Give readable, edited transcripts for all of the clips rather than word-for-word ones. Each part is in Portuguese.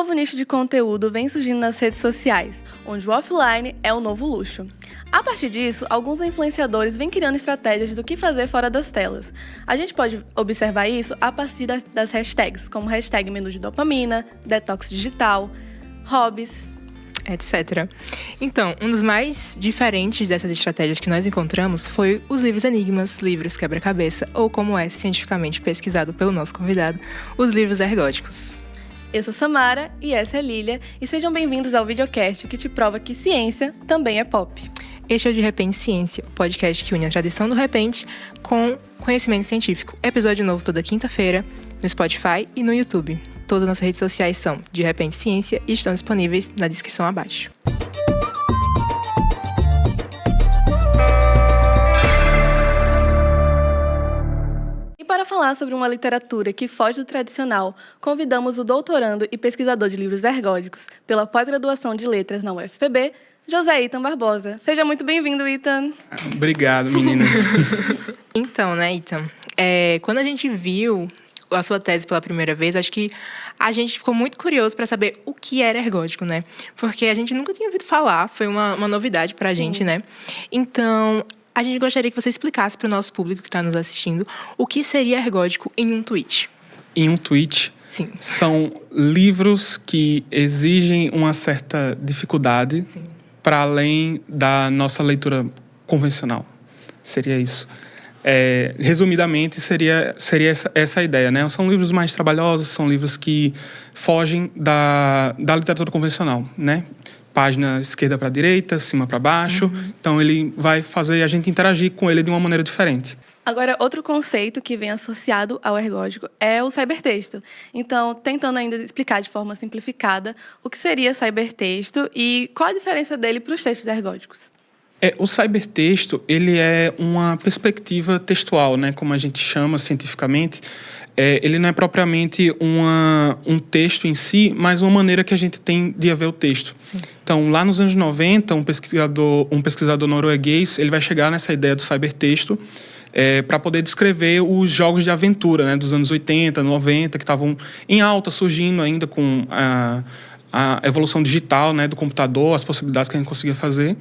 novo nicho de conteúdo vem surgindo nas redes sociais, onde o offline é o novo luxo. A partir disso, alguns influenciadores vêm criando estratégias do que fazer fora das telas. A gente pode observar isso a partir das hashtags, como hashtag menu de dopamina, detox digital, hobbies, etc. Então, um dos mais diferentes dessas estratégias que nós encontramos foi os livros enigmas, livros quebra-cabeça, ou como é cientificamente pesquisado pelo nosso convidado, os livros ergóticos. Eu sou Samara e essa é Lília, e sejam bem-vindos ao videocast que te prova que ciência também é pop. Este é o De Repente Ciência, o podcast que une a tradição do repente com conhecimento científico. Episódio novo toda quinta-feira, no Spotify e no YouTube. Todas as nossas redes sociais são De Repente Ciência e estão disponíveis na descrição abaixo. E para falar sobre uma literatura que foge do tradicional, convidamos o doutorando e pesquisador de livros ergóticos pela pós-graduação de Letras na UFPB, José Itan Barbosa. Seja muito bem-vindo, Itan. Obrigado, meninas. Então, né, Itan? Quando a gente viu a sua tese pela primeira vez, acho que a gente ficou muito curioso para saber o que era ergótico, né? Porque a gente nunca tinha ouvido falar, foi uma novidade para a gente, né? Então, a gente gostaria que você explicasse para o nosso público que está nos assistindo o que seria ergótico em um tweet. Em um tweet, Sim. São livros que exigem uma certa dificuldade para além da nossa leitura convencional. Seria isso. Resumidamente, seria essa a ideia, né? São livros mais trabalhosos, são livros que fogem da literatura convencional, né? Página esquerda para direita, cima para baixo. Então, ele vai fazer a gente interagir com ele de uma maneira diferente. Agora, outro conceito que vem associado ao ergótico é o cybertexto. Então, tentando ainda explicar de forma simplificada o que seria cybertexto e qual a diferença dele para os textos ergóticos. O cybertexto, ele é uma perspectiva textual, né, como a gente chama cientificamente. Ele não é propriamente um texto em si, mas uma maneira que a gente tem de ver o texto. Sim. Então, lá nos anos 90, um pesquisador norueguês, ele vai chegar nessa ideia do cybertexto para poder descrever os jogos de aventura, né, dos anos 80, 90, que estavam em alta, surgindo ainda com a evolução digital, né, do computador, as possibilidades que a gente conseguia fazer.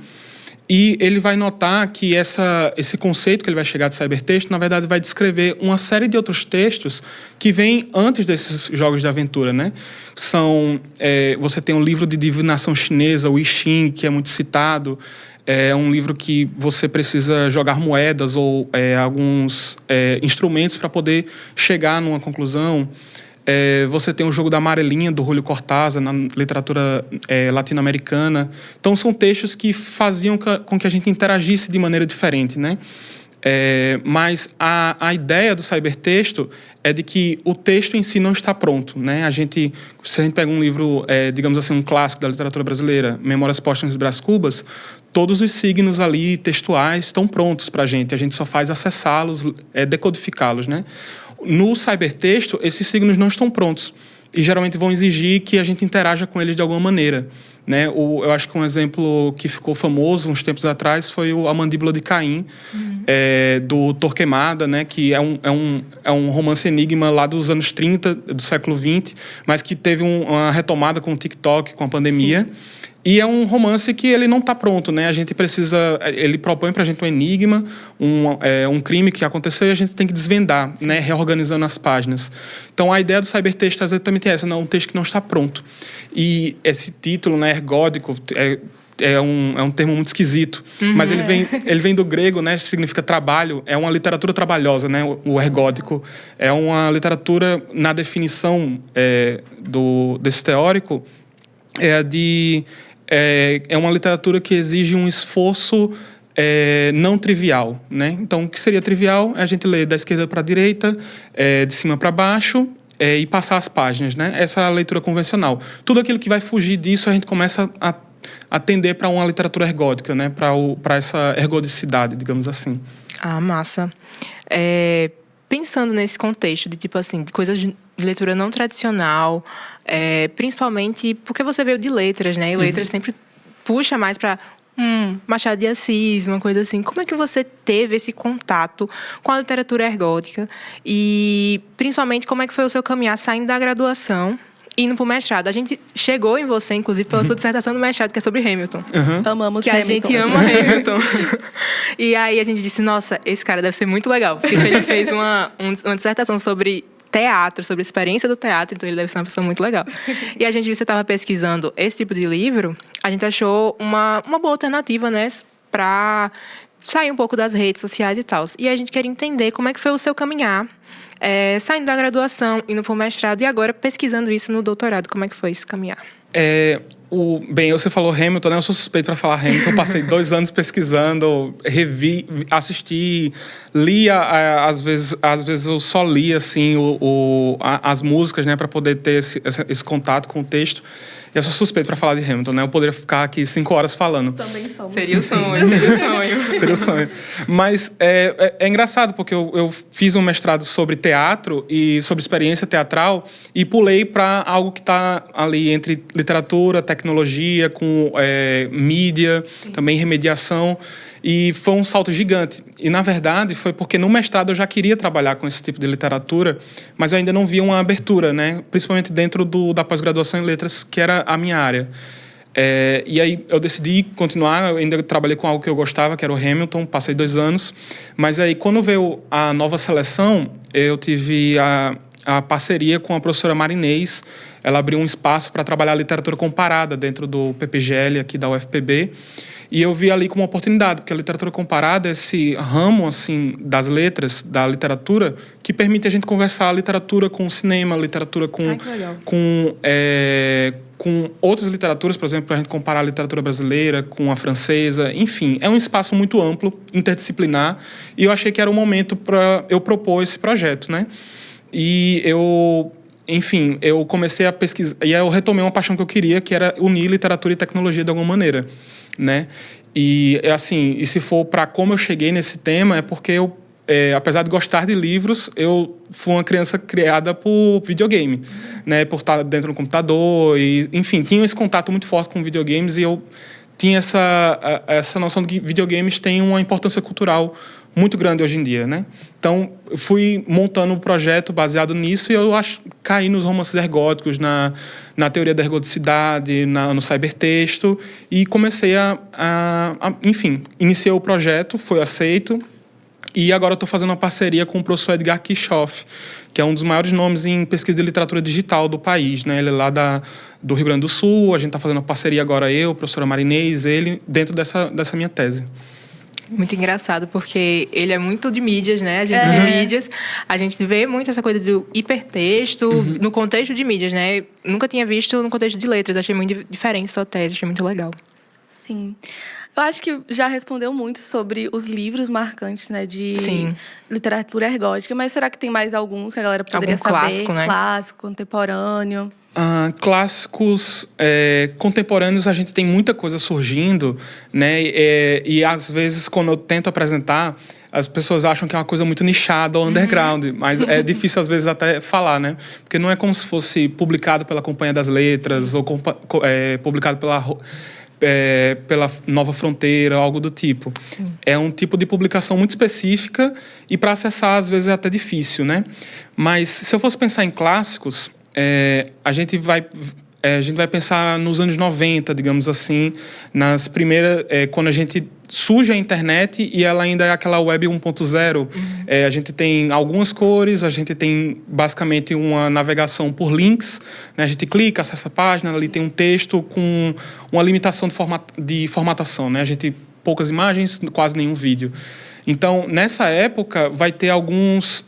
E ele vai notar que esse conceito que ele vai chegar de cybertexto, na verdade, vai descrever uma série de outros textos que vêm antes desses jogos de aventura, né? Você tem um livro de divinação chinesa, o I Ching, que é muito citado. É um livro que você precisa jogar moedas ou alguns instrumentos para poder chegar numa conclusão. Você tem o jogo da amarelinha, do Julio Cortázar, na literatura latino-americana. Então, são textos que faziam com que a gente interagisse de maneira diferente, né? Mas a ideia do cybertexto é de que o texto em si não está pronto, né? Se a gente pega um livro, digamos assim, um clássico da literatura brasileira, Memórias Póstumas de Brás Cubas, todos os signos ali textuais estão prontos para a gente só faz acessá-los, decodificá-los, né? No cybertexto, esses signos não estão prontos e geralmente vão exigir que a gente interaja com eles de alguma maneira, né? Eu acho que um exemplo que ficou famoso uns tempos atrás foi A Mandíbula de Caim, do Torquemada, né? Que é um romance enigma lá dos anos 30, do século XX, mas que teve uma retomada com o TikTok, com a pandemia. Sim. E é um romance que ele não está pronto, né? Ele propõe para a gente um enigma, um crime que aconteceu e a gente tem que desvendar, né? Reorganizando as páginas. Então, a ideia do cybertexto é exatamente essa, um texto que não está pronto. E esse título, né, ergódico, é um termo muito esquisito, mas ele vem do grego, né? Significa trabalho. É uma literatura trabalhosa, né? O ergódico é uma literatura, na definição desse teórico, é uma literatura que exige um esforço não trivial, né? Então, o que seria trivial é a gente ler da esquerda para a direita, de cima para baixo, e passar as páginas, né? Essa é a leitura convencional. Tudo aquilo que vai fugir disso, a gente começa a tender para uma literatura ergótica, né? Para essa ergodicidade, digamos assim. Ah, massa. Pensando nesse contexto de, tipo assim, de coisas de leitura não tradicional, principalmente porque você veio de letras, né? E letras sempre puxa mais para Machado de Assis, uma coisa assim. Como é que você teve esse contato com a literatura ergótica? E, principalmente, como é que foi o seu caminhar saindo da graduação indo pro mestrado. A gente chegou em você, inclusive, pela sua dissertação do mestrado, que é sobre Hamilton. Amamos que Hamilton. A gente ama Hamilton. E aí a gente disse, nossa, esse cara deve ser muito legal. Porque se ele fez uma dissertação sobre teatro, sobre a experiência do teatro, então ele deve ser uma pessoa muito legal. E a gente viu que você estava pesquisando esse tipo de livro, a gente achou uma boa alternativa, né, para sair um pouco das redes sociais e tal. E a gente queria entender como é que foi o seu caminhar, saindo da graduação, indo para o mestrado e agora pesquisando isso no doutorado. Como é que foi esse caminhar? Bem, você falou Hamilton, né? Eu sou suspeito para falar Hamilton. Passei 2 anos pesquisando, revi, assisti, lia, às vezes eu só lia assim, as músicas, né? Para poder ter esse contato com o texto. Eu sou suspeito para falar de Hamilton, né? Eu poderia ficar aqui 5 horas falando. Também somos. Seria o sonho, seria o sonho. Seria o sonho. Mas é engraçado, porque eu fiz um mestrado sobre teatro e sobre experiência teatral e pulei para algo que está ali entre literatura, tecnologia, com mídia, também remediação. E foi um salto gigante. E, na verdade, foi porque no mestrado eu já queria trabalhar com esse tipo de literatura, mas eu ainda não via uma abertura, né? Principalmente dentro da pós-graduação em letras, que era a minha área. E aí eu decidi continuar, eu ainda trabalhei com algo que eu gostava, que era o Hamilton, passei 2 anos. Mas aí, quando veio a nova seleção, eu tive a parceria com a professora Marinês. Ela abriu um espaço para trabalhar a literatura comparada dentro do PPGL aqui da UFPB. E eu vi ali como uma oportunidade, porque a literatura comparada é esse ramo assim, das letras, da literatura, que permite a gente conversar a literatura com o cinema, a literatura com outras literaturas, por exemplo, para a gente comparar a literatura brasileira com a francesa. Enfim, é um espaço muito amplo, interdisciplinar, e eu achei que era o momento para eu propor esse projeto, né? E eu comecei a pesquisar, e aí eu retomei uma paixão que eu queria, que era unir literatura e tecnologia de alguma maneira, né? E assim, e se for para como eu cheguei nesse tema, é porque eu, apesar de gostar de livros, eu fui uma criança criada por videogame, né? Por estar dentro do computador e, enfim, tinha esse contato muito forte com videogames e eu tinha essa noção de que videogames têm uma importância cultural muito grande hoje em dia, né? Então, eu fui montando um projeto baseado nisso e eu caí nos romances ergóticos, na teoria da ergodicidade, no cybertexto e comecei enfim, iniciei o projeto, foi aceito e agora estou fazendo uma parceria com o professor Edgar Kirchhoff, que é um dos maiores nomes em pesquisa de literatura digital do país, né? Ele é lá do Rio Grande do Sul, a gente está fazendo uma parceria agora, eu, a professora Marinês, ele, dentro dessa minha tese. Muito engraçado, porque ele é muito de mídias, né? A gente de mídias, a gente vê muito essa coisa do hipertexto no contexto de mídias, né? Nunca tinha visto no contexto de letras, achei muito diferente sua tese, achei muito legal. Sim. Eu acho que já respondeu muito sobre os livros marcantes, né? De literatura ergótica, mas será que tem mais alguns que a galera poderia saber? Clássico, né? Clássico, contemporâneo. Clássicos contemporâneos, a gente tem muita coisa surgindo, né? E às vezes, quando eu tento apresentar, as pessoas acham que é uma coisa muito nichada ou underground, mas é difícil às vezes até falar, né? Porque não é como se fosse publicado pela Companhia das Letras ou publicado pela Nova Fronteira, algo do tipo. É um tipo de publicação muito específica e para acessar às vezes é até difícil, né? Mas se eu fosse pensar em clássicos, a gente vai pensar nos anos 90, digamos assim, nas primeiras, quando a gente surge a internet e ela ainda é aquela web 1.0. A gente tem algumas cores, a gente tem basicamente uma navegação por links, né? A gente clica, acessa a página, ali tem um texto com uma limitação de formatação, né? A gente poucas imagens, quase nenhum vídeo. Então, nessa época, vai ter alguns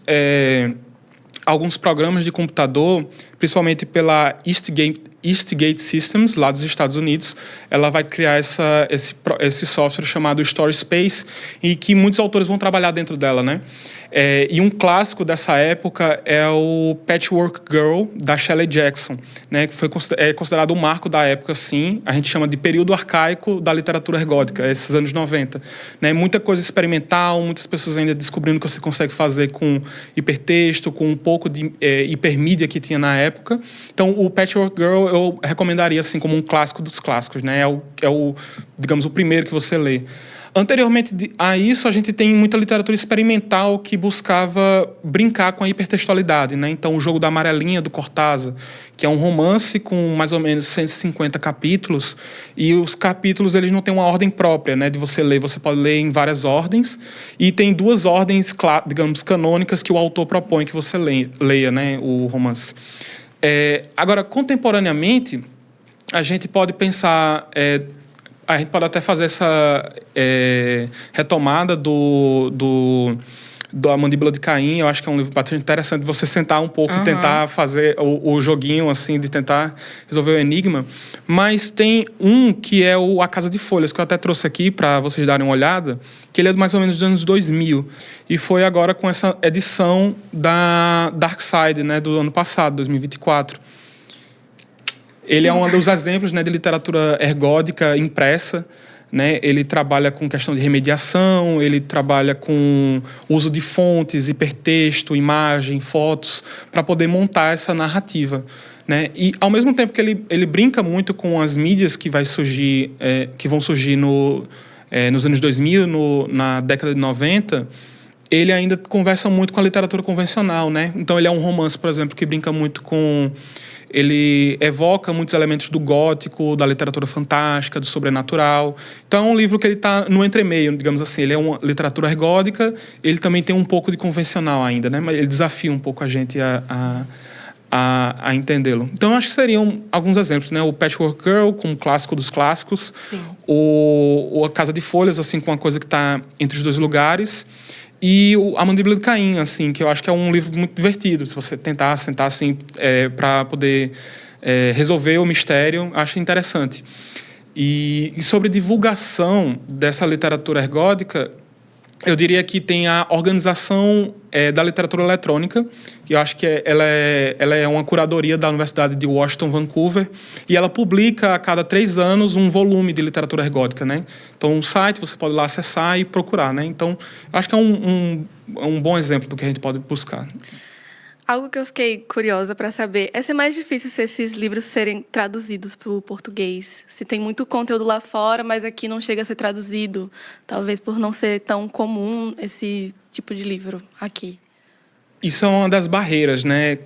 programas de computador, principalmente pela Eastgate Systems, lá dos Estados Unidos. Ela vai criar esse software chamado Story Space e que muitos autores vão trabalhar dentro dela, né? E um clássico dessa época é o Patchwork Girl, da Shelley Jackson, né? Que foi considerado o marco da época, sim. A gente chama de período arcaico da literatura ergótica, esses anos 90. Né? Muita coisa experimental, muitas pessoas ainda descobrindo que você consegue fazer com hipertexto, com um pouco de hipermídia que tinha na época. Então, o Patchwork Girl eu recomendaria assim como um clássico dos clássicos, né? Digamos, o primeiro que você lê. Anteriormente a isso, a gente tem muita literatura experimental que buscava brincar com a hipertextualidade, né? Então, o Jogo da Amarelinha, do Cortázar, que é um romance com mais ou menos 150 capítulos, e os capítulos eles não têm uma ordem própria, né, de você ler. Você pode ler em várias ordens, e tem 2 ordens, digamos, canônicas que o autor propõe que você leia, né, o romance. Agora, contemporaneamente, a gente pode pensar... a gente pode até fazer essa retomada da Mandíbula de Caim. Eu acho que é um livro bastante interessante você sentar um pouco e tentar fazer o joguinho, assim, de tentar resolver o enigma. Mas tem um que é A Casa de Folhas, que eu até trouxe aqui para vocês darem uma olhada, que ele é mais ou menos dos anos 2000. E foi agora com essa edição da Dark Side, né, do ano passado, 2024. Ele é um dos exemplos, né, de literatura ergódica impressa, né? Ele trabalha com questão de remediação, ele trabalha com uso de fontes, hipertexto, imagem, fotos, para poder montar essa narrativa, né? E, ao mesmo tempo que ele brinca muito com as mídias que vão surgir nos anos 2000, na década de 90, ele ainda conversa muito com a literatura convencional, né? Então, ele é um romance, por exemplo, que brinca muito com... Ele evoca muitos elementos do gótico, da literatura fantástica, do sobrenatural. Então, é um livro que ele está no entremeio, digamos assim. Ele é uma literatura ergódica, ele também tem um pouco de convencional ainda, né? Mas ele desafia um pouco a gente a entendê-lo. Então, eu acho que seriam alguns exemplos, né? O Patchwork Girl, como clássico dos clássicos. Sim. A Casa de Folhas, assim, com uma coisa que está entre os 2 lugares. E A Mandíbula de Caim, assim, que eu acho que é um livro muito divertido. Se você tentar sentar assim, para poder resolver o mistério, acho interessante. E sobre divulgação dessa literatura ergódica, eu diria que tem a organização da literatura eletrônica, que eu acho que ela é uma curadoria da Universidade de Washington, Vancouver, e ela publica a cada 3 anos um volume de literatura ergódica, né? Então, um site, você pode lá acessar e procurar, né? Então, eu acho que é um bom exemplo do que a gente pode buscar. Algo que eu fiquei curiosa para saber é se é mais difícil se esses livros serem traduzidos para o português. Se tem muito conteúdo lá fora, mas aqui não chega a ser traduzido. Talvez por não ser tão comum esse tipo de livro aqui. Isso é uma das barreiras, né,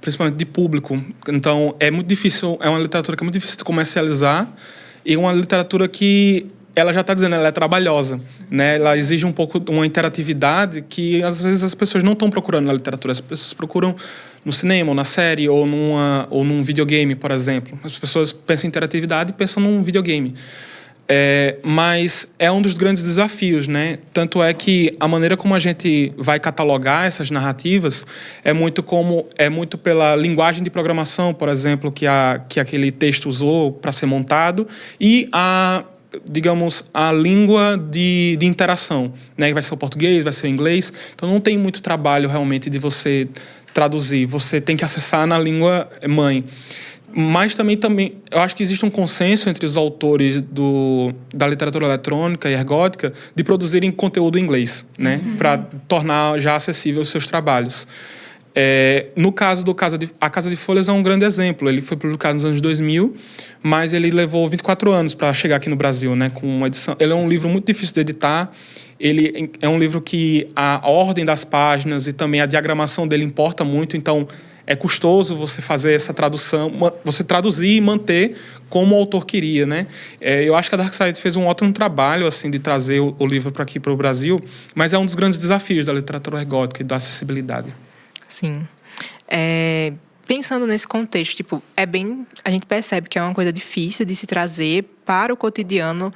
principalmente de público. Então, é muito difícil, é uma literatura que é muito difícil de comercializar e uma literatura que ela já está dizendo, ela é trabalhosa, né? Ela exige um pouco uma interatividade que, às vezes, as pessoas não estão procurando na literatura. As pessoas procuram no cinema, ou na série, ou num videogame, por exemplo. As pessoas pensam em interatividade e pensam num videogame. Mas é um dos grandes desafios, né? Tanto é que a maneira como a gente vai catalogar essas narrativas é muito pela linguagem de programação, por exemplo, que aquele texto usou para ser montado, e digamos, a língua de interação, né? Vai ser o português, vai ser o inglês. Então, não tem muito trabalho, realmente, de você traduzir. Você tem que acessar na língua mãe. Mas também, eu acho que existe um consenso entre os autores da literatura eletrônica e ergódica de produzirem conteúdo em inglês, né? Para tornar já acessível os seus trabalhos. No caso A Casa de Folhas é um grande exemplo. Ele foi publicado nos anos 2000, mas ele levou 24 anos para chegar aqui no Brasil, né, com uma edição. Ele é um livro muito difícil de editar. Ele é um livro que a ordem das páginas e também a diagramação dele importa muito. Então, é custoso você fazer essa tradução, você traduzir e manter como o autor queria, né? Eu acho que a Dark Side fez um ótimo trabalho, assim, de trazer o livro para aqui, para o Brasil, mas é um dos grandes desafios da literatura ergódica e da acessibilidade. Sim. Pensando nesse contexto, tipo, a gente percebe que é uma coisa difícil de se trazer para o cotidiano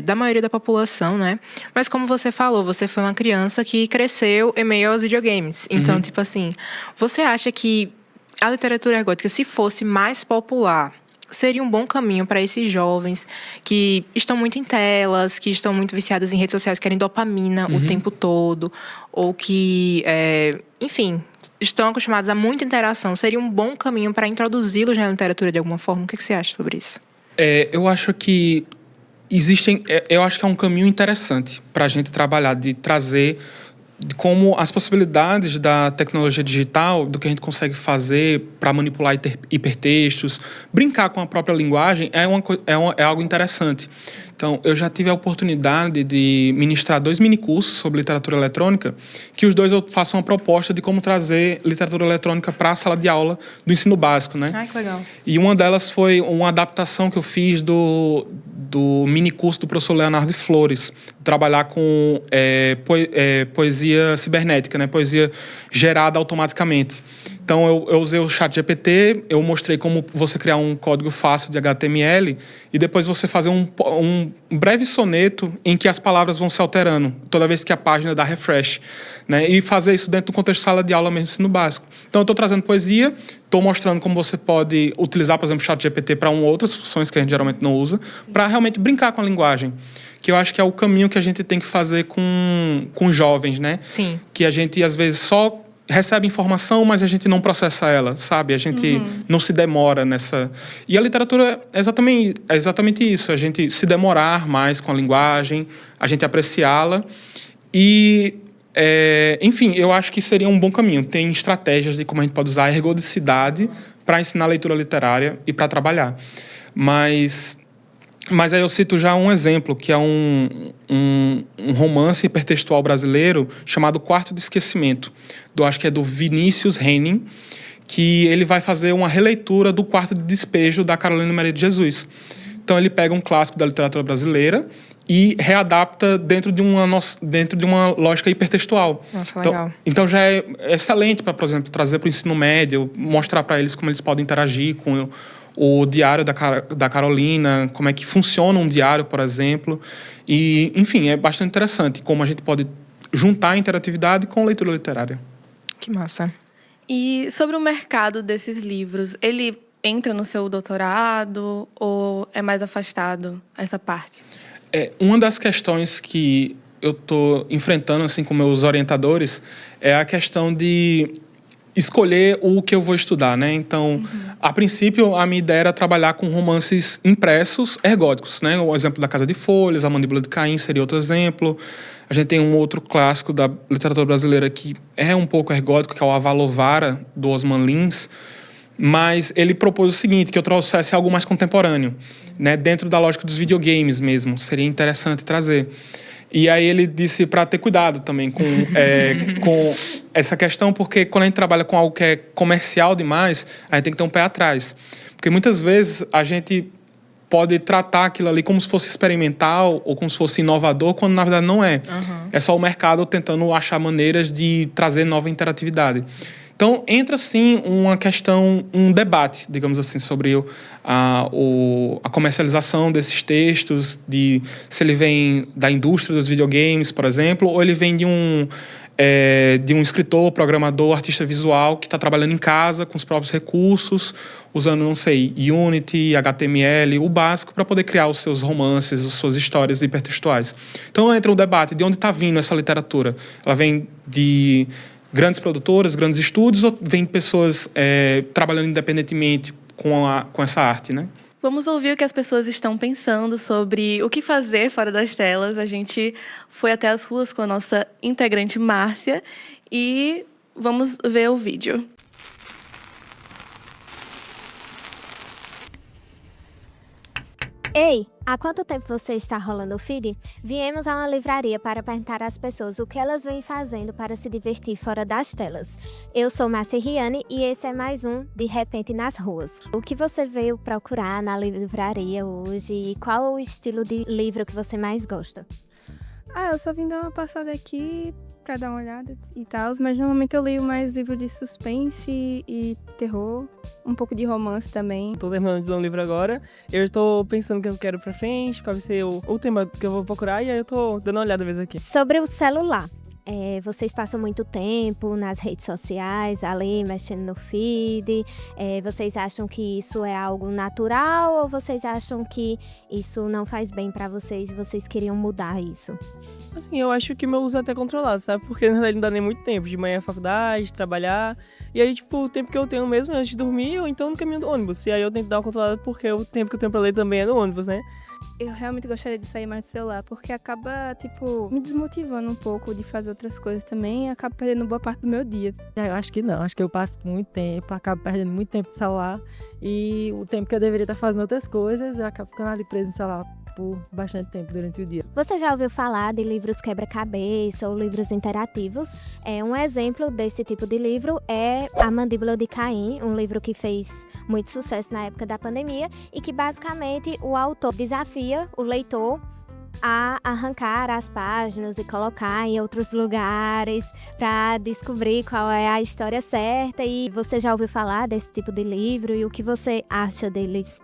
da maioria da população, né? Mas como você falou, você foi uma criança que cresceu em meio aos videogames. Então, tipo assim, você acha que a literatura ergódica, se fosse mais popular, seria um bom caminho para esses jovens que estão muito em telas, que estão muito viciadas em redes sociais, querem dopamina o tempo todo, ou que, enfim, estão acostumados a muita interação? Seria um bom caminho para introduzi-los na literatura de alguma forma? O que você acha sobre isso? Eu acho que eu acho que é um caminho interessante para a gente trabalhar, de trazer de como as possibilidades da tecnologia digital, do que a gente consegue fazer para manipular hipertextos, brincar com a própria linguagem, é algo interessante. Então, eu já tive a oportunidade de ministrar 2 minicursos sobre literatura eletrônica, que os 2 eu faço uma proposta de como trazer literatura eletrônica para a sala de aula do ensino básico, né? Ai, que legal. E uma delas foi uma adaptação que eu fiz do minicurso do professor Leonardo de Flores, trabalhar com poesia cibernética, né? Poesia gerada automaticamente. Então, eu usei o ChatGPT, eu mostrei como você criar um código fácil de HTML e depois você fazer um breve soneto em que as palavras vão se alterando toda vez que a página dá refresh, né? E fazer isso dentro do contexto de sala de aula mesmo, ensino básico. Então, eu estou trazendo poesia, estou mostrando como você pode utilizar, por exemplo, o ChatGPT para outras funções que a gente geralmente não usa, para realmente brincar com a linguagem, que eu acho que é o caminho que a gente tem que fazer com jovens, né? Sim. Que a gente, às vezes, só recebe informação, mas a gente não processa ela, sabe? A gente não se demora nessa... E a literatura é exatamente isso, a gente se demorar mais com a linguagem, a gente apreciá-la e... enfim, eu acho que seria um bom caminho. Tem estratégias de como a gente pode usar a ergodicidade para ensinar leitura literária e para trabalhar. Mas aí eu cito já um exemplo, que é um romance hipertextual brasileiro chamado Quarto de Esquecimento, acho que é do Vinícius Henning, que ele vai fazer uma releitura do Quarto de Despejo da Carolina Maria de Jesus. Então ele pega um clássico da literatura brasileira e readapta dentro de uma lógica hipertextual. Nossa, legal. Então já é excelente para, por exemplo, trazer para o ensino médio, mostrar para eles como eles podem interagir com o diário da Carolina, como é que funciona um diário, por exemplo. E, enfim, é bastante interessante como a gente pode juntar a interatividade com a leitura literária. Que massa. E sobre o mercado desses livros, ele entra no seu doutorado ou é mais afastado essa parte? Uma das questões que eu estou enfrentando assim, com meus orientadores é a questão de escolher o que eu vou estudar, né? Então, a princípio, a minha ideia era trabalhar com romances impressos ergóticos, né? O exemplo da Casa de Folhas, A Mandíbula de Caim seria outro exemplo. A gente tem um outro clássico da literatura brasileira que é um pouco ergótico, que é o Avalovara, do Osman Lins, mas ele propôs o seguinte, que eu trouxesse algo mais contemporâneo, né? Dentro da lógica dos videogames mesmo, seria interessante trazer. E aí ele disse para ter cuidado também com essa questão, porque quando a gente trabalha com algo que é comercial demais, a gente tem que ter um pé atrás. Porque muitas vezes a gente pode tratar aquilo ali como se fosse experimental ou como se fosse inovador, quando na verdade não é. É só o mercado tentando achar maneiras de trazer nova interatividade. Então, entra, sim, uma questão, um debate, digamos assim, sobre a comercialização desses textos, se ele vem da indústria dos videogames, por exemplo, ou ele vem de um escritor, programador, artista visual que está trabalhando em casa com os próprios recursos, usando, não sei, Unity, HTML, o básico, para poder criar os seus romances, as suas histórias hipertextuais. Então, entra o debate de onde está vindo essa literatura. Ela vem de grandes produtoras, grandes estúdios, ou vem pessoas trabalhando independentemente com essa arte, né? Vamos ouvir o que as pessoas estão pensando sobre o que fazer fora das telas. A gente foi até as ruas com a nossa integrante Márcia e vamos ver o vídeo. Ei, há quanto tempo você está rolando o feed? Viemos a uma livraria para perguntar às pessoas o que elas vêm fazendo para se divertir fora das telas. Eu sou Márcia Riane e esse é mais um De Repente nas Ruas. O que você veio procurar na livraria hoje e qual o estilo de livro que você mais gosta? Eu só vim dar uma passada aqui pra dar uma olhada e tal, mas normalmente eu leio mais livros de suspense e terror, um pouco de romance também. Tô terminando de ler um livro agora, eu estou pensando o que eu quero pra frente, qual vai ser o tema que eu vou procurar, e aí eu tô dando uma olhada às vezes aqui. Sobre o celular. Vocês passam muito tempo nas redes sociais, ali, mexendo no feed. Vocês acham que isso é algo natural ou vocês acham que isso não faz bem pra vocês e vocês queriam mudar isso? Assim, eu acho que meu uso é até controlado, sabe? Porque na verdade não dá nem muito tempo. De manhã é faculdade, trabalhar. E aí, tipo, o tempo que eu tenho mesmo é antes de dormir ou então no caminho do ônibus. E aí eu tento dar uma controlada porque o tempo que eu tenho pra ler também é no ônibus, né? Eu realmente gostaria de sair mais do celular, porque acaba, me desmotivando um pouco de fazer outras coisas também e acabo perdendo boa parte do meu dia. Eu acho que não, acho que eu passo muito tempo, acabo perdendo muito tempo no celular e o tempo que eu deveria estar fazendo outras coisas, eu acabo ficando ali preso no celular por bastante tempo durante o dia. Você já ouviu falar de livros quebra-cabeça ou livros interativos? Um exemplo desse tipo de livro é A Mandíbula de Caim, um livro que fez muito sucesso na época da pandemia e que basicamente o autor desafia o leitor a arrancar as páginas e colocar em outros lugares para descobrir qual é a história certa. E você já ouviu falar desse tipo de livro e o que você acha deles?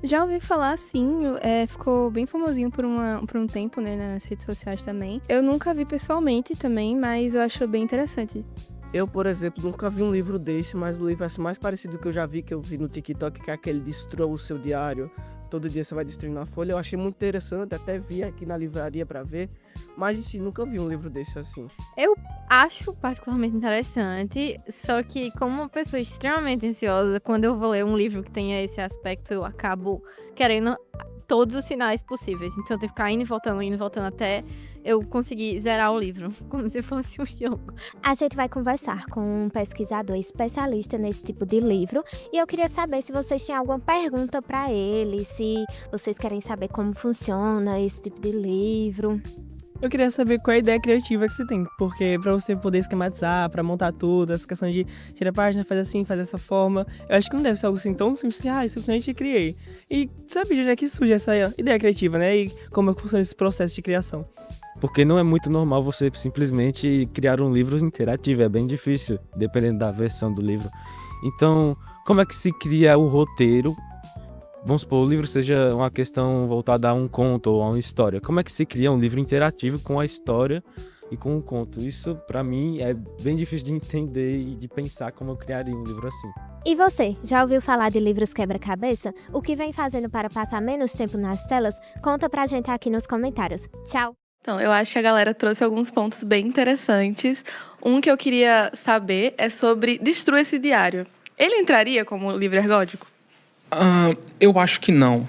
Já ouvi falar, sim, ficou bem famosinho por um tempo, né, nas redes sociais também. Eu nunca vi pessoalmente também, mas eu acho bem interessante. Eu, por exemplo, nunca vi um livro desse, mas o livro mais parecido que eu vi no TikTok, que é aquele Destrua o Seu Diário. Todo dia você vai destruindo a folha. Eu achei muito interessante, até vi aqui na livraria pra ver, mas em si nunca vi um livro desse assim. Eu acho particularmente interessante, só que como uma pessoa extremamente ansiosa, quando eu vou ler um livro que tenha esse aspecto, eu acabo querendo todos os finais possíveis. Então eu tenho que ficar indo e voltando até eu conseguir zerar o livro, como se fosse um jogo. A gente vai conversar com um pesquisador especialista nesse tipo de livro e eu queria saber se vocês têm alguma pergunta para ele, se vocês querem saber como funciona esse tipo de livro. Eu queria saber qual é a ideia criativa que você tem, porque pra você poder esquematizar, pra montar tudo, essa questão de tirar a página, faz assim, faz dessa forma, eu acho que não deve ser algo assim tão simples que, simplesmente criei. E sabe de onde é que surge essa ideia criativa, né? E como é que funciona esse processo de criação? Porque não é muito normal você simplesmente criar um livro interativo, é bem difícil, dependendo da versão do livro. Então, como é que se cria o roteiro? Vamos supor, o livro seja uma questão voltada a um conto ou a uma história. Como é que se cria um livro interativo com a história e com um conto? Isso, pra mim, é bem difícil de entender e de pensar como eu criaria um livro assim. E você, já ouviu falar de livros quebra-cabeça? O que vem fazendo para passar menos tempo nas telas? Conta pra gente aqui nos comentários. Tchau! Então, eu acho que a galera trouxe alguns pontos bem interessantes. Um que eu queria saber é sobre Destrua esse Diário. Ele entraria como livro ergódico? Eu acho que não.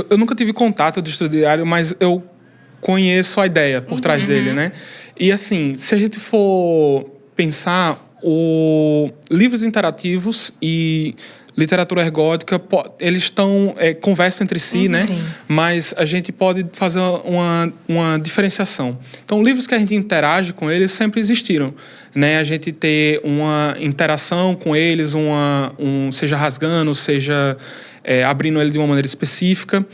Eu nunca tive contato com o Destrua o Diário, mas eu conheço a ideia por trás dele, né? E assim, se a gente for pensar, livros interativos e literatura ergódica, eles conversam entre si, né? Sim. Mas a gente pode fazer uma diferenciação. Então, livros que a gente interage com eles sempre existiram, né? A gente ter uma interação com eles, seja rasgando, seja abrindo ele de uma maneira específica.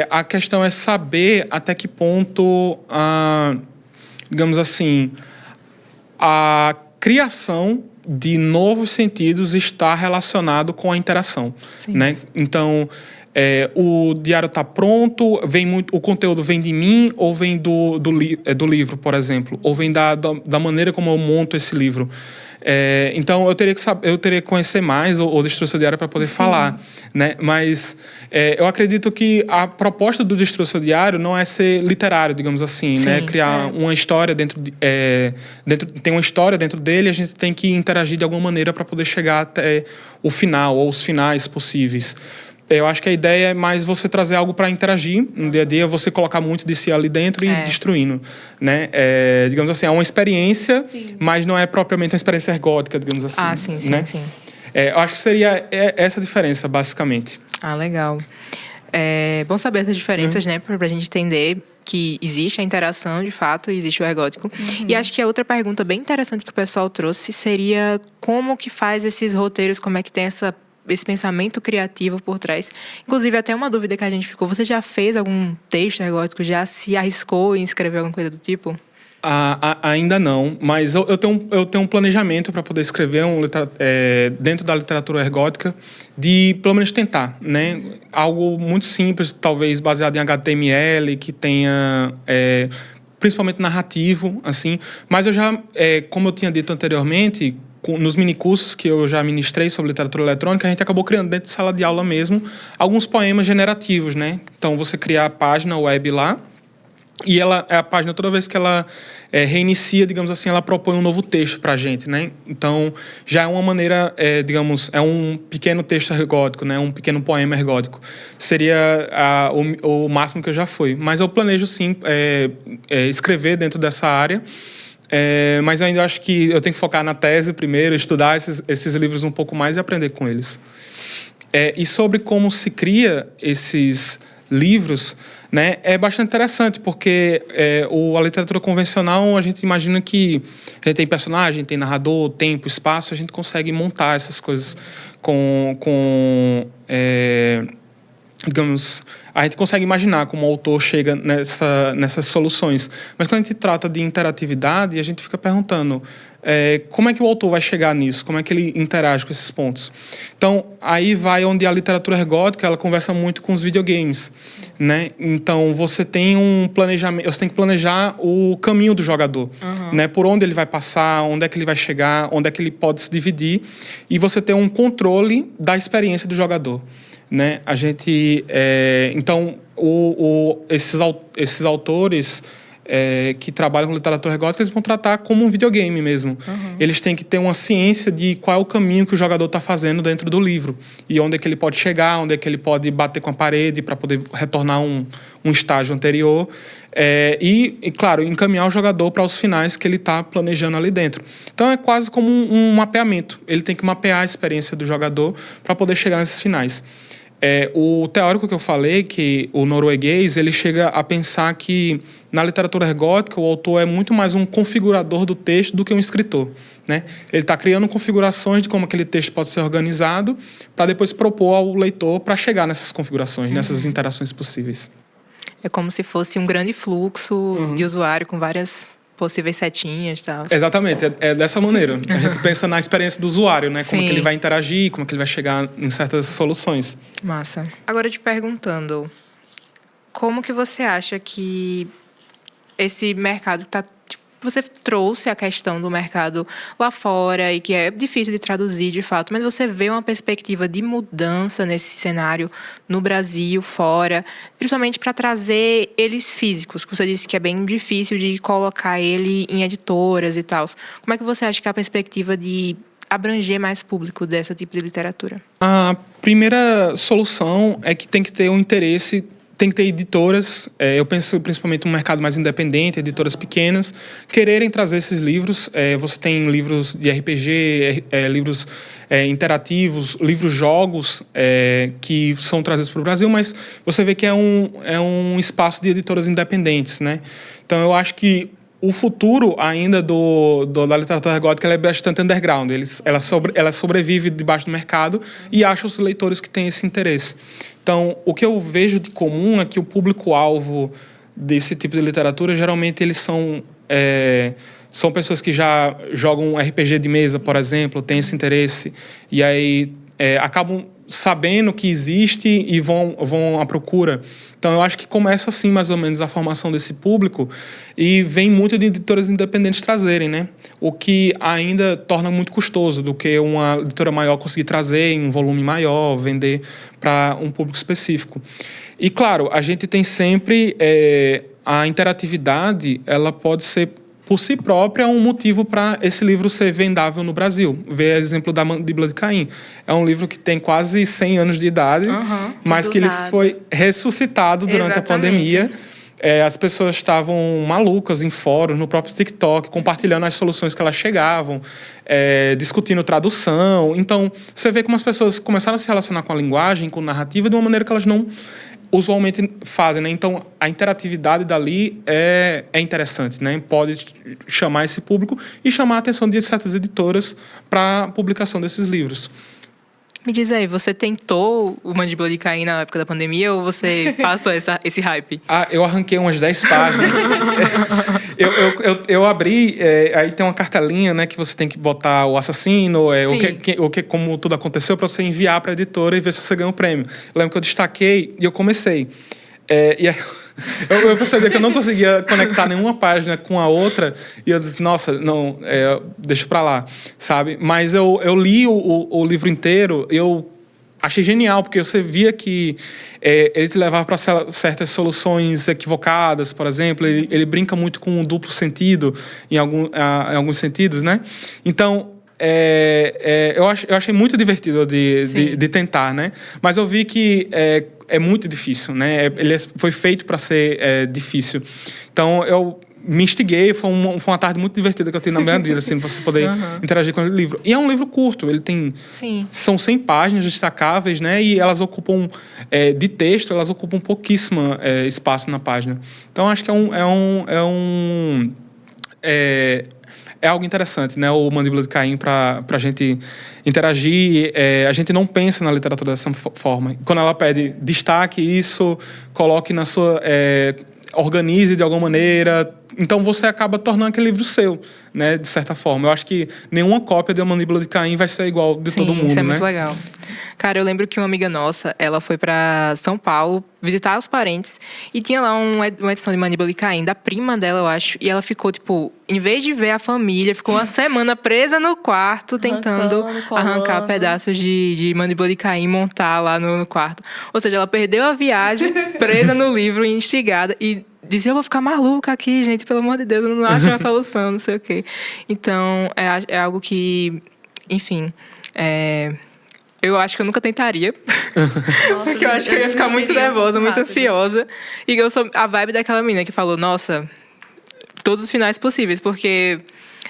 A questão é saber até que ponto, digamos assim, a criação de novos sentidos está relacionado com a interação, né? Então, o diário está pronto, o conteúdo vem de mim ou vem do livro, por exemplo, ou vem da maneira como eu monto esse livro. Então, eu teria que conhecer mais o Destrua Seu Diário para poder falar, né? Mas eu acredito que a proposta do Destrua Seu Diário não é ser literário, digamos assim, né? Criar uma história tem uma história dentro dele, a gente tem que interagir de alguma maneira para poder chegar até o final, ou os finais possíveis. Eu acho que a ideia é mais você trazer algo para interagir no dia a dia, você colocar muito de si ali dentro e destruindo, né? Digamos assim, é uma experiência, mas não é propriamente uma experiência ergódica, digamos assim. Sim. Eu acho que seria essa a diferença, basicamente. Legal. É bom saber essas diferenças, né? Pra gente entender que existe a interação, de fato, e existe o ergódico. E acho que a outra pergunta bem interessante que o pessoal trouxe seria como que faz esses roteiros, como é que tem esse pensamento criativo por trás. Inclusive, até uma dúvida que a gente ficou, você já fez algum texto ergódico? Já se arriscou em escrever alguma coisa do tipo? Ainda não, mas eu tenho um planejamento para poder escrever dentro da literatura ergódica, de pelo menos tentar, né? Algo muito simples, talvez baseado em HTML, que tenha principalmente narrativo, assim. Mas eu já, como eu tinha dito anteriormente, nos minicursos que eu já ministrei sobre literatura eletrônica, a gente acabou criando dentro de sala de aula mesmo alguns poemas generativos, né? Então, você criar a página web lá E ela, a página, toda vez que ela reinicia, digamos assim, ela propõe um novo texto para a gente, né? Então, já é uma maneira, digamos, é um pequeno texto ergódico, né? Um pequeno poema ergódico. Seria o máximo que eu já fui. Mas eu planejo, sim, escrever dentro dessa área. Mas eu ainda acho que eu tenho que focar na tese primeiro, estudar esses livros um pouco mais e aprender com eles. E sobre como se cria esses livros, né, é bastante interessante, porque a literatura convencional, a gente imagina que a gente tem personagem, tem narrador, tempo, espaço, a gente consegue montar essas coisas digamos, a gente consegue imaginar como o autor chega nessas soluções. Mas quando a gente trata de interatividade, a gente fica perguntando como é que o autor vai chegar nisso? Como é que ele interage com esses pontos? Então, aí vai onde a literatura ergódica, ela conversa muito com os videogames, né? Então, você tem um planejamento, você tem que planejar o caminho do jogador, né? Por onde ele vai passar, onde é que ele vai chegar, onde é que ele pode se dividir, e você tem um controle da experiência do jogador, né? A gente, então, esses autores que trabalham com literatura ergódica, eles vão tratar como um videogame mesmo. Eles têm que ter uma ciência de qual é o caminho que o jogador está fazendo dentro do livro e onde é que ele pode chegar, onde é que ele pode bater com a parede para poder retornar um estágio anterior e, claro, encaminhar o jogador para os finais que ele está planejando ali dentro. Então, é quase como um mapeamento. Ele tem que mapear a experiência do jogador para poder chegar nesses finais. O teórico que eu falei, que o norueguês, ele chega a pensar que na literatura ergódica o autor é muito mais um configurador do texto do que um escritor, né? Ele está criando configurações de como aquele texto pode ser organizado para depois propor ao leitor para chegar nessas configurações, nessas interações possíveis. É como se fosse um grande fluxo de usuário com várias possíveis setinhas e tal. Exatamente, é dessa maneira. A gente pensa na experiência do usuário, né? Como Sim. que ele vai interagir, como que ele vai chegar em certas soluções. Massa. Agora te perguntando, como que você acha que esse mercado tá... Você trouxe a questão do mercado lá fora e que é difícil de traduzir, de fato, mas você vê uma perspectiva de mudança nesse cenário no Brasil, fora, principalmente para trazer eles físicos, que você disse que é bem difícil de colocar ele em editoras e tal. Como é que você acha que é a perspectiva de abranger mais público desse tipo de literatura? A primeira solução é que tem que ter um interesse. Tem que ter editoras, eu penso principalmente no mercado mais independente, editoras pequenas, quererem trazer esses livros. Você tem livros de RPG, livros interativos, livros-jogos que são trazidos para o Brasil, mas você vê que é um espaço de editoras independentes, né? Então, eu acho que o futuro ainda da literatura ergódica ela é bastante underground. Ela sobrevive debaixo do mercado e acha os leitores que têm esse interesse. Então, o que eu vejo de comum é que o público-alvo desse tipo de literatura, geralmente, eles são pessoas que já jogam RPG de mesa, por exemplo, têm esse interesse, e aí acabam sabendo que existe e vão à procura. Então, eu acho que começa assim, mais ou menos, a formação desse público e vem muito de editoras independentes trazerem, né? O que ainda torna muito custoso do que uma editora maior conseguir trazer em um volume maior, vender para um público específico. E, claro, a gente tem sempre a interatividade, ela pode ser por si própria, um motivo para esse livro ser vendável no Brasil. Vê o exemplo da Mandíbula de Caim. É um livro que tem quase 100 anos de idade, mas que ele foi ressuscitado durante a pandemia. As pessoas estavam malucas em fóruns, no próprio TikTok, compartilhando as soluções que elas chegavam, discutindo tradução. Então, você vê como as pessoas começaram a se relacionar com a linguagem, com a narrativa, de uma maneira que elas não usualmente fazem, né? Então, a interatividade dali é interessante, né? Pode chamar esse público e chamar a atenção de certas editoras para a publicação desses livros. Me diz aí, você tentou o Mandíbula de Caim na época da pandemia ou você passou esse hype? Eu arranquei umas 10 páginas. eu abri, aí tem uma cartelinha, né, que você tem que botar o assassino, como tudo aconteceu, para você enviar para a editora e ver se você ganha o prêmio. Eu lembro que eu destaquei e eu comecei. E aí eu percebi que eu não conseguia conectar nenhuma página com a outra e eu disse, nossa, não, deixa pra lá, sabe? Mas eu li o livro inteiro, eu achei genial, porque você via que ele te levava para certas soluções equivocadas, por exemplo. Ele brinca muito com o duplo sentido, em alguns sentidos, né? Então, eu achei muito divertido de tentar, né? Mas eu vi que é muito difícil, né? Ele foi feito para ser difícil. Então, eu me instiguei, foi uma tarde muito divertida que eu tive na minha vida, assim, pra você poder interagir com o livro. E é um livro curto, ele tem... Sim. São 100 páginas destacáveis, né? E elas ocupam, de texto, elas ocupam pouquíssimo espaço na página. Então, acho que é algo interessante, né? O Mandíbula de Caim para a gente interagir. A gente não pensa na literatura dessa forma. Quando ela pede destaque isso, coloque na sua... organize de alguma maneira. Então você acaba tornando aquele livro seu, né? De certa forma. Eu acho que nenhuma cópia de A Mandíbula de Caim vai ser igual de todo mundo, isso é né? muito legal. Cara, eu lembro que uma amiga nossa, ela foi pra São Paulo visitar os parentes e tinha lá uma edição de Mandíbula de Caim da prima dela, eu acho, e ela ficou, tipo, em vez de ver a família, ficou uma semana presa no quarto tentando arrancar pedaços de Mandíbula de Caim e montar lá no quarto. Ou seja, ela perdeu a viagem presa no livro, instigada, e disse, eu vou ficar maluca aqui, gente, pelo amor de Deus, eu não acho uma solução, não sei o quê. Então, é algo que, enfim, eu acho que eu nunca tentaria. Nossa, porque eu acho que eu ia ficar muito nervosa, muito ansiosa. E eu sou a vibe daquela menina que falou, nossa, todos os finais possíveis, porque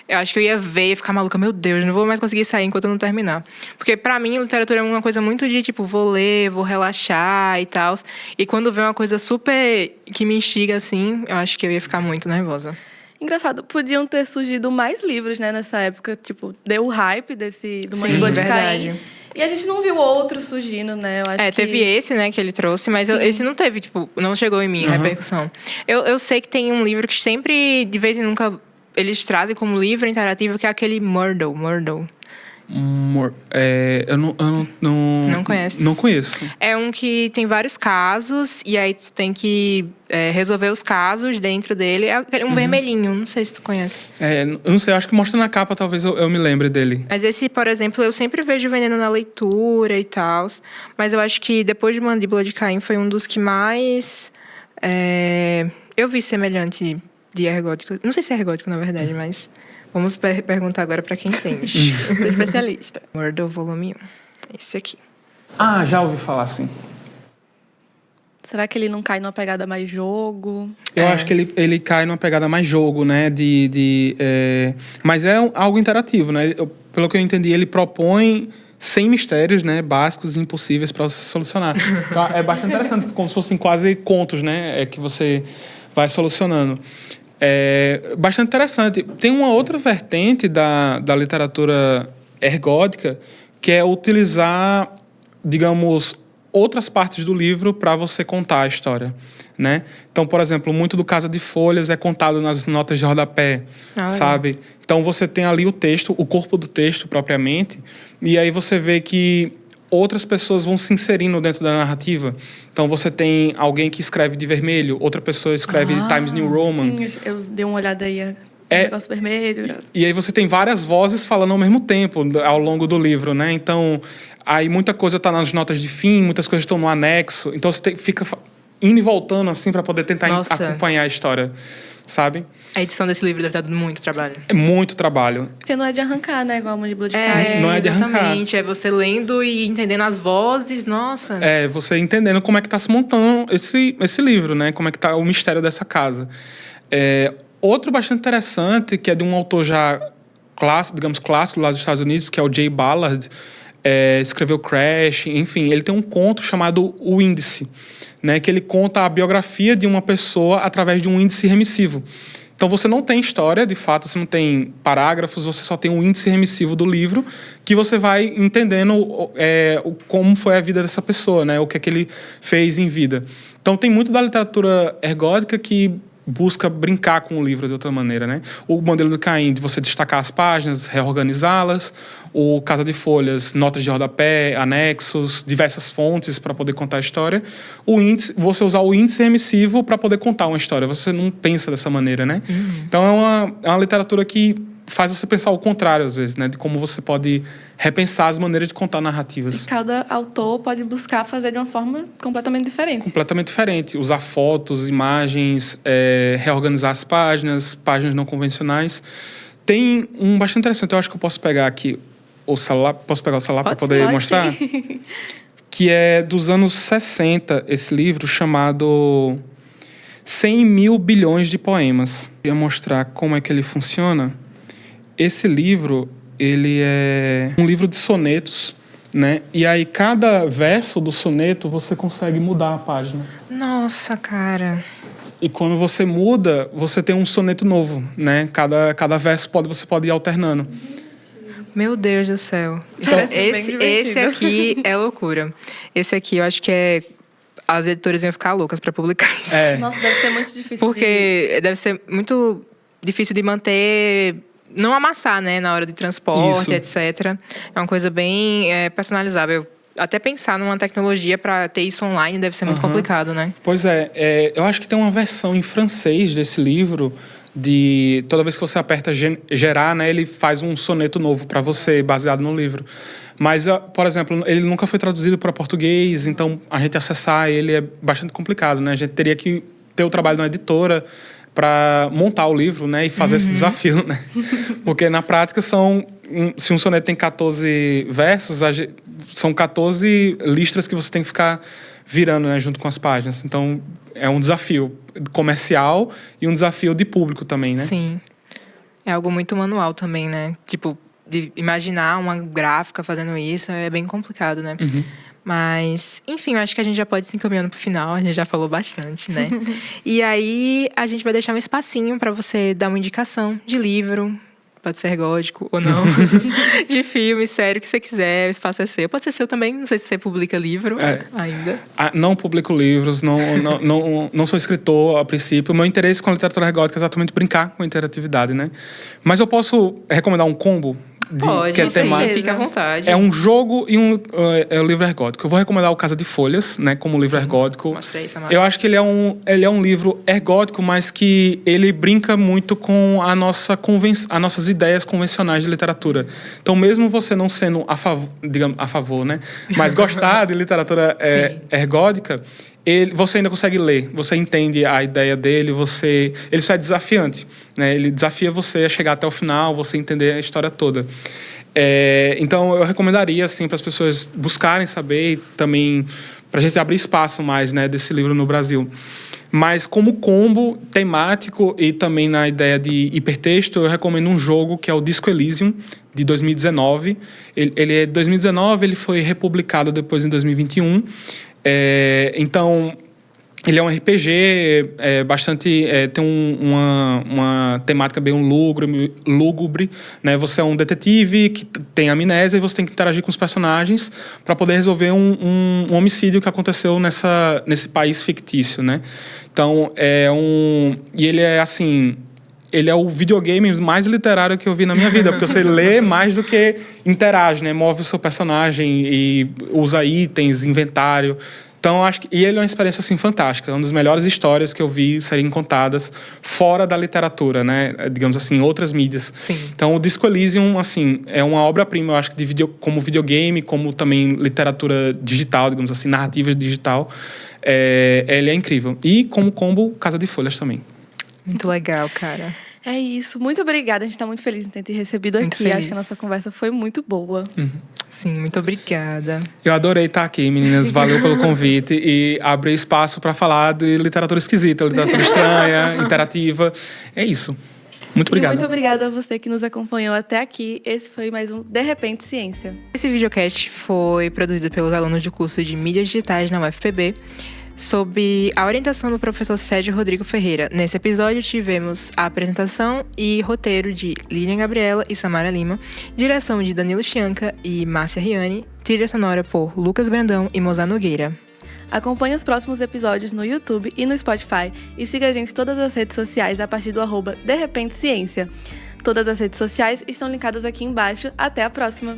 eu acho que eu ia ver e ficar maluca, meu Deus, não vou mais conseguir sair enquanto eu não terminar. Porque pra mim, literatura é uma coisa muito de, tipo, vou ler, vou relaxar e tal. E quando vem uma coisa super que me instiga, assim, eu acho que eu ia ficar muito nervosa. Engraçado, podiam ter surgido mais livros, né, nessa época. Tipo, deu o hype do Mandíbula de Caim. E a gente não viu outros surgindo, né? Eu acho teve esse, né, que ele trouxe, mas esse não teve, tipo, não chegou em mim, repercussão. Eu sei que tem um livro que sempre, de vez em nunca, eles trazem como livro interativo, que é aquele Murder. Eu não conhece? Não conheço. É um que tem vários casos, e aí tu tem que resolver os casos dentro dele. É um vermelhinho, não sei se tu conhece. Eu não sei, acho que mostra na capa, talvez eu me lembre dele. Mas esse, por exemplo, eu sempre vejo vendendo na leitura e tal. Mas eu acho que depois de Mandíbula de Caim foi um dos que mais eu vi semelhante de ergótico. Não sei se é ergótico, na verdade, mas... Vamos perguntar agora para quem entende. O especialista. Murder, volume 1. Esse aqui. Já ouvi falar assim. Será que ele não cai numa pegada mais jogo? Eu acho que ele cai numa pegada mais jogo, né? Mas é algo interativo, né? Pelo que eu entendi, ele propõe 100 mistérios, né? Básicos e impossíveis para você solucionar. Então, é bastante interessante, como se fossem quase contos, né? Que você vai solucionando. Bastante interessante. Tem uma outra vertente da literatura ergótica, que é utilizar, digamos, outras partes do livro para você contar a história, né? Então, por exemplo, muito do Casa de Folhas é contado nas notas de rodapé, sabe? Então, você tem ali o texto, o corpo do texto propriamente, e aí você vê que outras pessoas vão se inserindo dentro da narrativa. Então, você tem alguém que escreve de vermelho, outra pessoa escreve Times New Roman. Sim, eu dei uma olhada aí, negócio vermelho. E aí você tem várias vozes falando ao mesmo tempo, ao longo do livro, né? Então, aí muita coisa está nas notas de fim, muitas coisas estão no anexo. Então, você fica indo e voltando, assim, para poder tentar acompanhar a história, sabe? A edição desse livro deve estar dando muito trabalho. É muito trabalho. Porque não é de arrancar, né? Igual a Mandíbula de Caim. Não é de arrancar. Exatamente. É você lendo e entendendo as vozes, nossa. Você entendendo como é que está se montando esse livro, né? Como é que está o mistério dessa casa. Outro bastante interessante, que é de um autor já clássico lá dos Estados Unidos, que é o Jay Ballard, escreveu Crash, enfim. Ele tem um conto chamado O Índice, né? Que ele conta a biografia de uma pessoa através de um índice remissivo. Então, você não tem história, de fato, você não tem parágrafos, você só tem um índice remissivo do livro que você vai entendendo como foi a vida dessa pessoa, né? O que é que ele fez em vida. Então, tem muito da literatura ergótica que busca brincar com o livro de outra maneira, né? O Modelo de Caim, de você destacar as páginas, reorganizá-las. O Casa de Folhas, notas de rodapé, anexos, diversas fontes para poder contar a história. O índice, você usar o índice remissivo para poder contar uma história. Você não pensa dessa maneira, né? Então, é uma literatura que faz você pensar o contrário, às vezes, né? De como você pode repensar as maneiras de contar narrativas. E cada autor pode buscar fazer de uma forma completamente diferente. Completamente diferente. Usar fotos, imagens, reorganizar as páginas não convencionais. Tem um bastante interessante, eu acho que eu posso pegar aqui o celular. Posso pegar o celular para poder mostrar? Sim. Que é dos anos 60, esse livro, chamado 100 mil bilhões de poemas. Eu ia mostrar como é que ele funciona. Esse livro, ele é um livro de sonetos, né? E aí, cada verso do soneto, você consegue mudar a página. Nossa, cara. E quando você muda, você tem um soneto novo, né? Cada verso você pode ir alternando. Meu Deus do céu. Então, esse aqui é loucura. Esse aqui eu acho que as editoras iam ficar loucas para publicar isso. Nossa, deve ser muito difícil. Porque deve ser muito difícil de manter, não amassar, né, na hora de transporte, isso. etc. É uma coisa bem personalizável. Até pensar numa tecnologia para ter isso online deve ser muito complicado, né? Pois eu acho que tem uma versão em francês desse livro, de toda vez que você aperta gerar, né, ele faz um soneto novo para você, baseado no livro. Mas, por exemplo, ele nunca foi traduzido para português, então a gente acessar ele é bastante complicado, né? A gente teria que ter o trabalho da editora para montar o livro, né, e fazer esse desafio, né? Porque na prática se um soneto tem 14 versos, são 14 listras que você tem que ficar virando, né, junto com as páginas. Então é um desafio comercial e um desafio de público também, né? Sim. É algo muito manual também, né? Tipo, de imaginar uma gráfica fazendo isso é bem complicado, né? Mas, enfim, eu acho que a gente já pode ir se encaminhando pro final, a gente já falou bastante, né? E aí, a gente vai deixar um espacinho para você dar uma indicação de livro, pode ser gótico ou não, de filme, série, o que você quiser, o espaço é seu. Pode ser seu também, não sei se você publica livro ainda. Não publico livros, não sou escritor a princípio. O meu interesse com a literatura gótica é exatamente brincar com a interatividade, né? Mas eu posso recomendar um combo? Pode, fica à vontade. É um jogo e o livro ergótico. Eu vou recomendar o Casa de Folhas, né, como livro ergótico. Mostrei essa Eu acho que ele é um livro ergótico, mas que ele brinca muito com as nossas ideias convencionais de literatura. Então, mesmo você não sendo a favor, né, mas gostar de literatura ergótica, você ainda consegue ler, você entende a ideia dele, ele só é desafiante, né? Ele desafia você a chegar até o final, você entender a história toda. Então, eu recomendaria assim, para as pessoas buscarem saber e também para a gente abrir espaço mais, né, desse livro no Brasil. Mas como combo temático e também na ideia de hipertexto, eu recomendo um jogo que é o Disco Elysium, de 2019. Ele é de 2019, ele foi republicado depois em 2021. Então, ele é um RPG tem uma temática bem lúgubre, né? Você é um detetive que tem amnésia e você tem que interagir com os personagens para poder resolver um homicídio que aconteceu nesse país fictício, né? Então, e ele é assim... Ele é o videogame mais literário que eu vi na minha vida, porque você lê mais do que interage, né? Move o seu personagem e usa itens, inventário. Então, acho que ele é uma experiência assim fantástica, uma das melhores histórias que eu vi serem contadas fora da literatura, né? Digamos assim, outras mídias. Sim. Então, o Disco Elysium, assim, é uma obra-prima, eu acho que como videogame, como também literatura digital, digamos assim, narrativa digital. Ele é incrível. E como combo, Casa de Folhas também. Muito legal, cara. É isso. Muito obrigada. A gente está muito feliz em ter te recebido muito aqui. Feliz. Acho que a nossa conversa foi muito boa. Sim, muito obrigada. Eu adorei estar aqui, meninas. Valeu pelo convite e abrir espaço para falar de literatura esquisita, literatura estranha, interativa. É isso. Muito obrigado. E muito obrigada a você que nos acompanhou até aqui. Esse foi mais um De Repente Ciência. Esse videocast foi produzido pelos alunos do curso de Mídias Digitais na UFPB, sob a orientação do professor Sérgio Rodrigo Ferreira. Nesse episódio tivemos a apresentação e roteiro de Lilian Gabriela e Samara Lima, direção de Danilo Chianca e Márcia Riani, trilha sonora por Lucas Brandão e Mozart Nogueira. Acompanhe os próximos episódios no YouTube e no Spotify e siga a gente em todas as redes sociais a partir do @DeRepenteCiência. Todas as redes sociais estão linkadas aqui embaixo. Até a próxima!